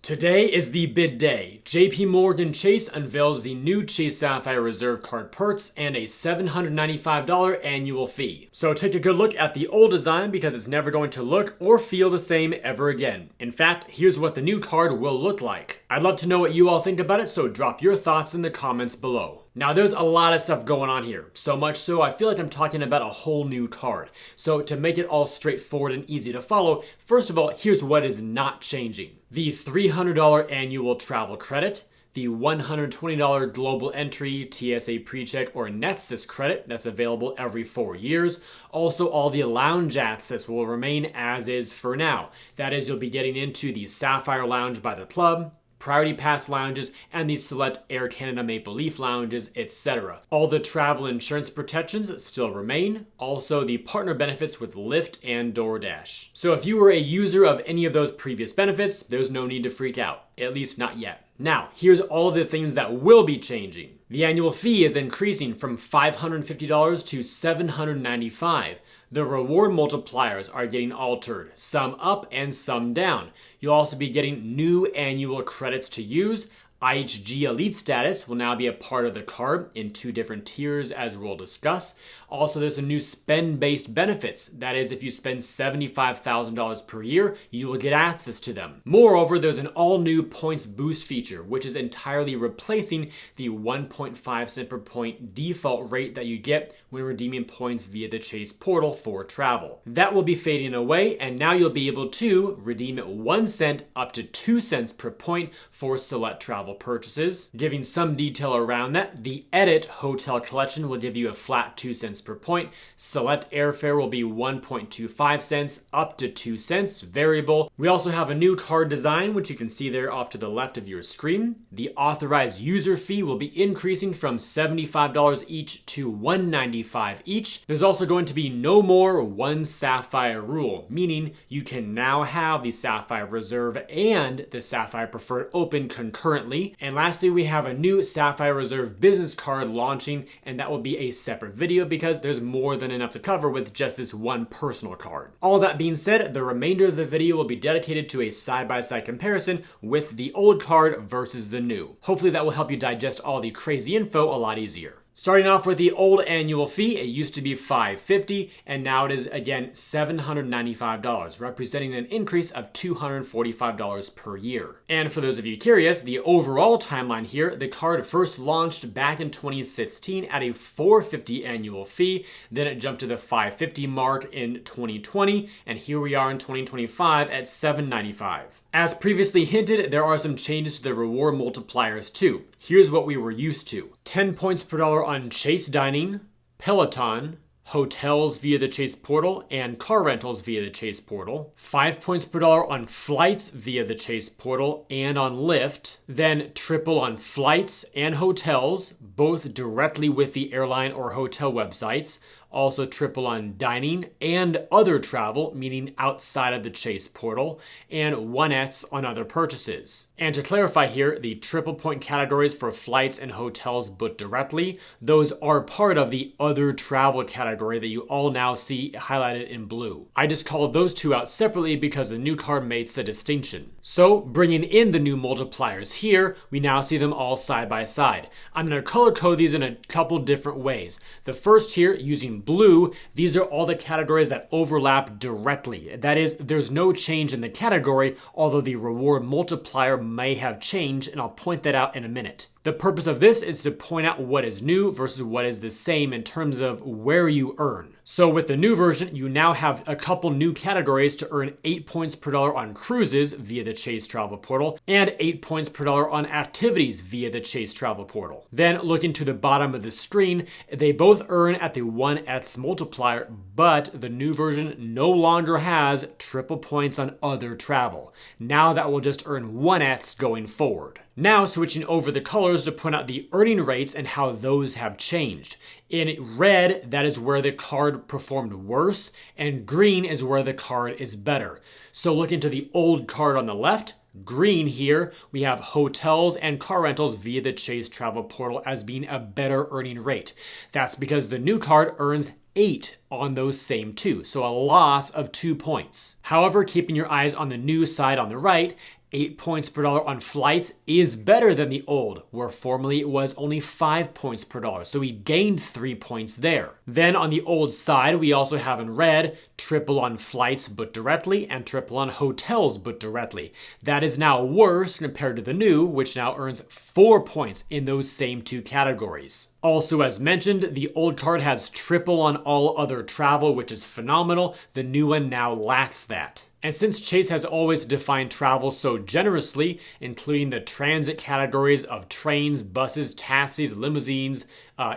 Today is the bid day. JP Morgan Chase unveils the new Chase Sapphire Reserve card perks and a $795 annual fee. So take a good look at the old design because it's never going to look or feel the same ever again. In fact, here's what the new card will look like. I'd love to know what you all think about it, so drop your thoughts in the comments below. Now there's a lot of stuff going on here, so much so I feel like I'm talking about a whole new card. So to make it all straightforward and easy to follow, first of all, here's what is not changing. The $300 annual travel credit, the $120 global entry, TSA PreCheck, or NEXUS Credit that's available every 4 years. Also, all the lounge access will remain as is for now. That is, you'll be getting into the Sapphire Lounge by the club, Priority Pass lounges, and the select Air Canada Maple Leaf lounges, etc. All the travel insurance protections still remain. Also, the partner benefits with Lyft and DoorDash. So if you were a user of any of those previous benefits, there's no need to freak out, at least not yet. Now, here's all the things that will be changing. The annual fee is increasing from $550 to $795. The reward multipliers are getting altered, some up and some down. You'll also be getting new annual credits to use. IHG Elite status will now be a part of the card in 2 different tiers, as we'll discuss. Also, there's some new spend-based benefits. That is, if you spend $75,000 per year, you will get access to them. Moreover, there's an all-new points boost feature, which is entirely replacing the 1.5 cent per point default rate that you get when redeeming points via the Chase portal for travel. That will be fading away, and now you'll be able to redeem at 1 cent up to 2 cents per point for select travel purchases. Giving some detail around that, the Edit hotel collection will give you a flat 2 cents per point. Select airfare will be 1.25 cents up to 2 cents, variable. We also have a new card design, which you can see there off to the left of your screen. The authorized user fee will be increasing from $75 each to $195 each. There's also going to be no more one Sapphire rule, meaning you can now have the Sapphire Reserve and the Sapphire Preferred open concurrently. And lastly, we have a new Sapphire Reserve business card launching, and that will be a separate video because there's more than enough to cover with just this one personal card. All that being said, the remainder of the video will be dedicated to a side-by-side comparison with the old card versus the new. Hopefully that will help you digest all the crazy info a lot easier. Starting off with the old annual fee, it used to be $550, and now it is again $795, representing an increase of $245 per year. And for those of you curious, the overall timeline here, the card first launched back in 2016 at a $450 annual fee, then it jumped to the $550 mark in 2020, and here we are in 2025 at $795. As previously hinted, there are some changes to the reward multipliers too. Here's what we were used to. 10 points per dollar on Chase dining, Peloton, hotels via the Chase portal, and car rentals via the Chase portal. 5 points per dollar on flights via the Chase portal and on Lyft. Then triple on flights and hotels, both directly with the airline or hotel websites. Also triple on dining and other travel, meaning outside of the Chase portal, and 1x on other purchases. And to clarify here, the triple point categories for flights and hotels booked directly, those are part of the other travel category that you all now see highlighted in blue. I just called those two out separately because the new card makes a distinction. So bringing in the new multipliers here, we now see them all side by side. I'm going to color code these in a couple different ways. The first here, using blue, these are all the categories that overlap directly. That is, there's no change in the category, although the reward multiplier may have changed, and I'll point that out in a minute. The purpose of this is to point out what is new versus what is the same in terms of where you earn. So with the new version, you now have a couple new categories to earn 8 points per dollar on cruises via the Chase Travel Portal and 8 points per dollar on activities via the Chase Travel Portal. Then looking to the bottom of the screen, they both earn at the 1x multiplier, but the new version no longer has triple points on other travel. Now that will just earn 1x going forward. Now switching over the colors to point out the earning rates and how those have changed. In red, that is where the card performed worse, and green is where the card is better. So looking to the old card on the left, green here, we have hotels and car rentals via the Chase Travel Portal as being a better earning rate. That's because the new card earns 8 on those same two, so a loss of 2 points. However, keeping your eyes on the new side on the right, 8 points per dollar on flights is better than the old, where formerly it was only 5 points per dollar. So we gained 3 points there. Then on the old side, we also have in red triple on flights booked directly and triple on hotels booked directly. That is now worse compared to the new, which now earns 4 points in those same two categories. Also, as mentioned, the old card has triple on all other travel, which is phenomenal. The new one now lacks that. And since Chase has always defined travel so generously, including the transit categories of trains, buses, taxis, limousines,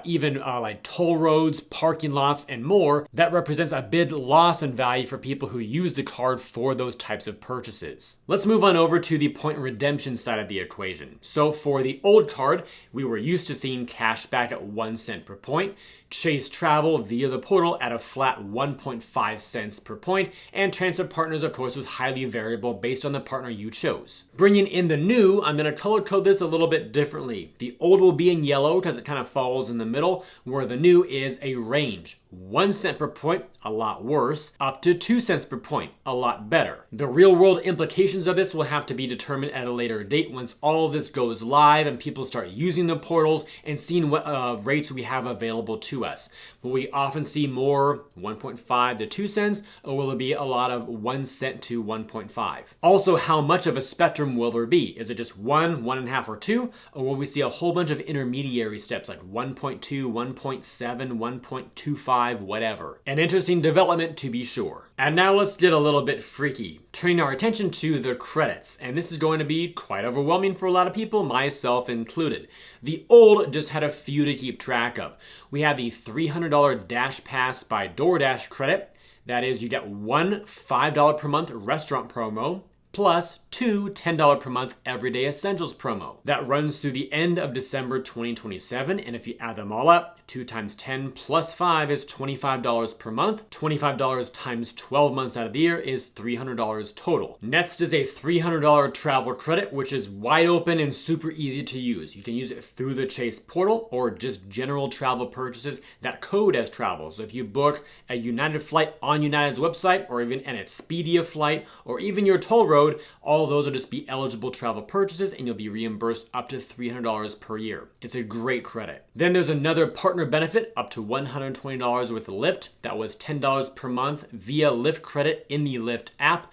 even like toll roads, parking lots, and more, that represents a big loss in value for people who use the card for those types of purchases. Let's move on over to the point redemption side of the equation. So for the old card, we were used to seeing cash back at 1 cent per point, Chase Travel via the portal at a flat 1.5 cents per point, and Transfer Partners, of course, was highly variable based on the partner you chose. Bringing in the new, I'm going to color code this a little bit differently. The old will be in yellow because it kind of falls in the middle, where the new is a range. 1 cent per point, a lot worse, up to 2 cents per point, a lot better. The real world implications of this will have to be determined at a later date once all of this goes live and people start using the portals and seeing what rates we have available to us. Will we often see more 1.5 to 2 cents, or will it be a lot of 1 cent to 1.5? Also, how much of a spectrum will there be? Is it just 1, 1.5, or 2? Or will we see a whole bunch of intermediary steps like 1.2, 1.7, 1.25, whatever? An interesting development to be sure. And now let's get a little bit freaky, turning our attention to the credits. And this is going to be quite overwhelming for a lot of people, myself included. The old just had a few to keep track of. We had the $300 Dash Pass by DoorDash credit. That is, you get one $5 per month restaurant promo, plus two $10 per month everyday essentials promo. That runs through the end of December 2027, and if you add them all up, 2 times 10 plus 5 is $25 per month. $25 times 12 months out of the year is $300 total. Next is a $300 travel credit, which is wide open and super easy to use. You can use it through the Chase portal or just general travel purchases that code as travel. So if you book a United flight on United's website, or even an Expedia flight, or even your toll road, all of those will just be eligible travel purchases and you'll be reimbursed up to $300 per year. It's a great credit. Then there's another partner benefit up to $120 with Lyft. That was $10 per month via Lyft Credit in the Lyft app.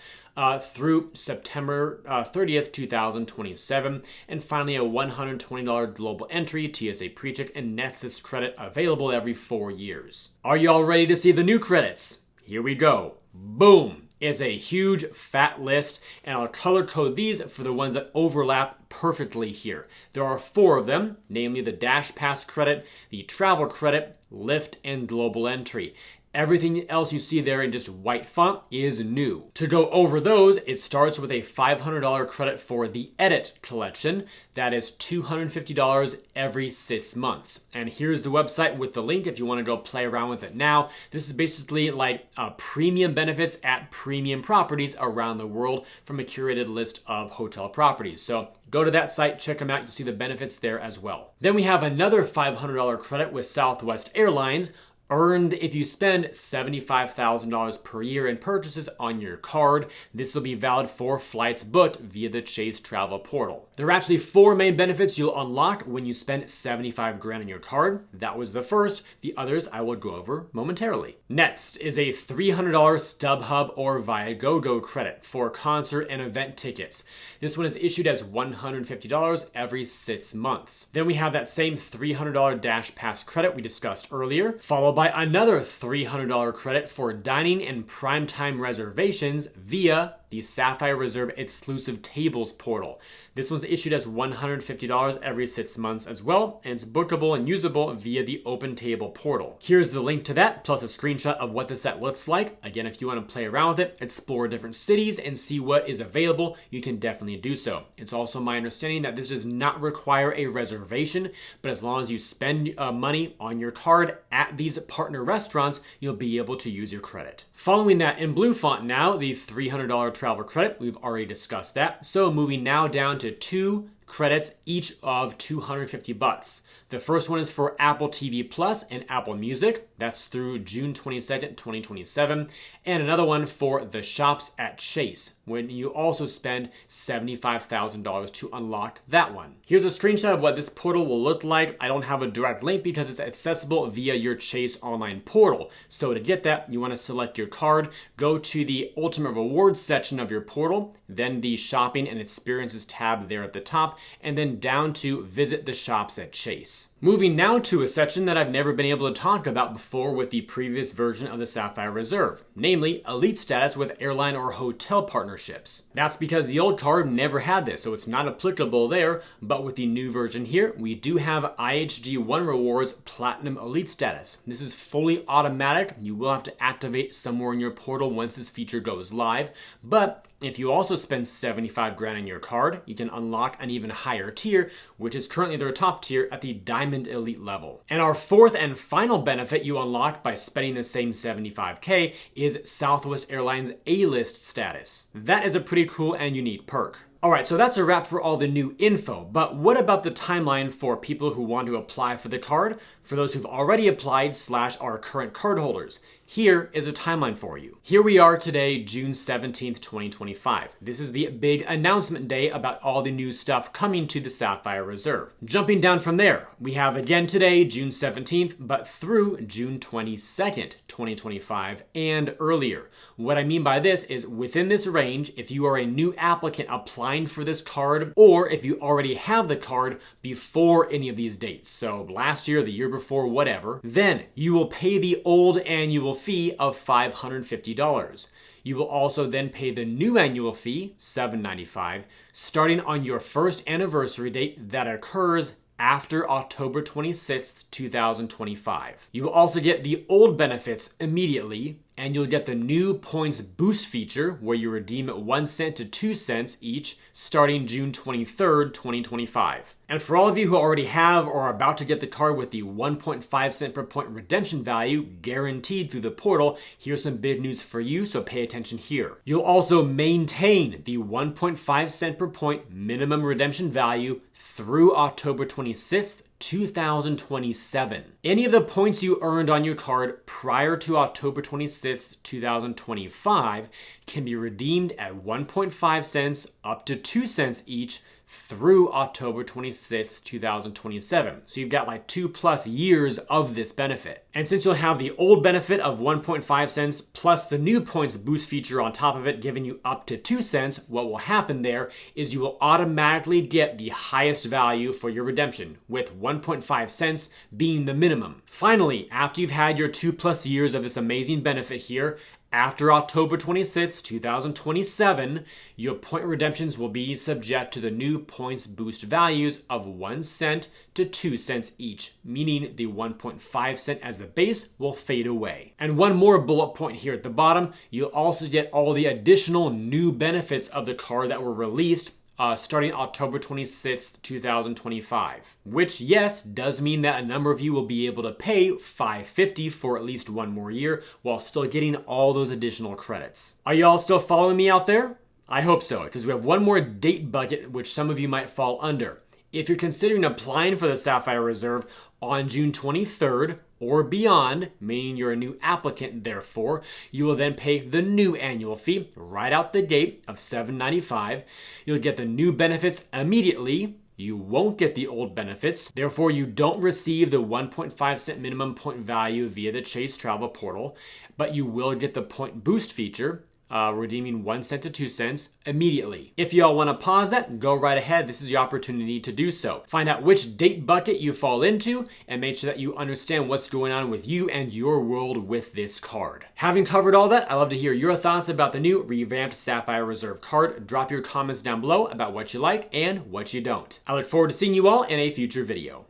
Through September 30th, 2027. And finally, a $120 global entry, TSA PreCheck, and NEXUS Credit available every 4 years. Are you all ready to see the new credits? Here we go. Boom! Is a huge fat list, and I'll color code these for the ones that overlap perfectly here. There are 4 of them, namely the Dash Pass credit, the travel credit, Lyft, and global entry. Everything else you see there in just white font is new. To go over those, it starts with a $500 credit for the Edit collection. That is $250 every 6 months. And here's the website with the link if you want to go play around with it now. This is basically like premium benefits at premium properties around the world from a curated list of hotel properties. So go to that site, check them out. You'll see the benefits there as well. Then we have another $500 credit with Southwest Airlines, earned if you spend $75,000 per year in purchases on your card. This will be valid for flights booked via the Chase Travel portal. There are actually 4 main benefits you'll unlock when you spend $75,000 on your card. That was the first. The others I will go over momentarily. Next is a $300 StubHub or Viagogo credit for concert and event tickets. This one is issued as $150 every 6 months. Then we have that same $300 Dash Pass credit we discussed earlier, followed by another $300 credit for dining and primetime reservations via the Sapphire Reserve exclusive tables portal. This one's issued as $150 every 6 months as well, and it's bookable and usable via the Open Table portal. Here's the link to that, plus a screenshot of what the set looks like. Again, if you want to play around with it, explore different cities, and see what is available, you can definitely do so. It's also my understanding that this does not require a reservation, but as long as you spend money on your card at these partner restaurants, you'll be able to use your credit. Following that in blue font now, the $300 travel credit. We've already discussed that. So moving now down to 2 credits, each of $250. The first one is for Apple TV Plus and Apple Music. That's through June 22nd, 2027. And another one for the shops at Chase, when you also spend $75,000 to unlock that one. Here's a screenshot of what this portal will look like. I don't have a direct link because it's accessible via your Chase online portal. So to get that, you want to select your card, go to the Ultimate Rewards section of your portal, then the Shopping and Experiences tab there at the top, and then down to Visit the Shops at Chase. Moving now to a section that I've never been able to talk about before with the previous version of the Sapphire Reserve, namely Elite status with airline or hotel partnerships. That's because the old card never had this, so it's not applicable there, but with the new version here, we do have IHG One Rewards Platinum Elite status. This is fully automatic. You will have to activate somewhere in your portal once this feature goes live, but if you also spend 75 grand on your card, you can unlock an even higher tier, which is currently their top tier at the Diamond Elite level. And our fourth and final benefit you unlock by spending the same 75K is Southwest Airlines A-List status. That is a pretty cool and unique perk. Alright, so that's a wrap for all the new info, but what about the timeline for people who want to apply for the card? For those who've already applied / are current cardholders, here is a timeline for you. Here we are today, June 17th, 2025. This is the big announcement day about all the new stuff coming to the Sapphire Reserve. Jumping down from there, we have again today, June 17th, but through June 22nd, 2025, and earlier. What I mean by this is within this range, if you are a new applicant applying for this card, or if you already have the card before any of these dates, so last year, the year before, whatever, then you will pay the old annual fee of $550. You will also then pay the new annual fee, $795, starting on your first anniversary date that occurs after October 26th, 2025. You will also get the old benefits immediately, and you'll get the new points boost feature where you redeem 1 cent to 2 cents each starting June 23rd, 2025. And for all of you who already have or are about to get the card with the 1.5 cent per point redemption value guaranteed through the portal, here's some big news for you, so pay attention here. You'll also maintain the 1.5 cent per point minimum redemption value through October 26th, 2027. Any of the points you earned on your card prior to October 26th, 2025 can be redeemed at 1.5 cents up to 2 cents each through October 26th, 2027. So you've got like 2+ years of this benefit. And since you'll have the old benefit of 1.5 cents plus the new points boost feature on top of it, giving you up to 2 cents, what will happen there is you will automatically get the highest value for your redemption, with 1.5 cents being the minimum. Finally, after you've had your 2+ years of this amazing benefit here, after October 26th, 2027, your point redemptions will be subject to the new points boost values of 1 cent to 2 cents each, meaning the 1.5 cent as the base will fade away. And one more bullet point here at the bottom, you'll also get all the additional new benefits of the card that were released starting October 26th, 2025, which, yes, does mean that a number of you will be able to pay $550 for at least one more year while still getting all those additional credits. Are y'all still following me out there? I hope so, because we have one more date bucket which some of you might fall under. If you're considering applying for the Sapphire Reserve on June 23rd or beyond, meaning you're a new applicant therefore, you will then pay the new annual fee right out the gate of $795. You'll get the new benefits immediately. You won't get the old benefits. Therefore, you don't receive the 1.5 cent minimum point value via the Chase Travel Portal, but you will get the point boost feature, redeeming 1 cent to 2 cents immediately. If y'all want to pause that, go right ahead. This is your opportunity to do so. Find out which date bucket you fall into and make sure that you understand what's going on with you and your world with this card. Having covered all that, I'd love to hear your thoughts about the new revamped Sapphire Reserve card. Drop your comments down below about what you like and what you don't. I look forward to seeing you all in a future video.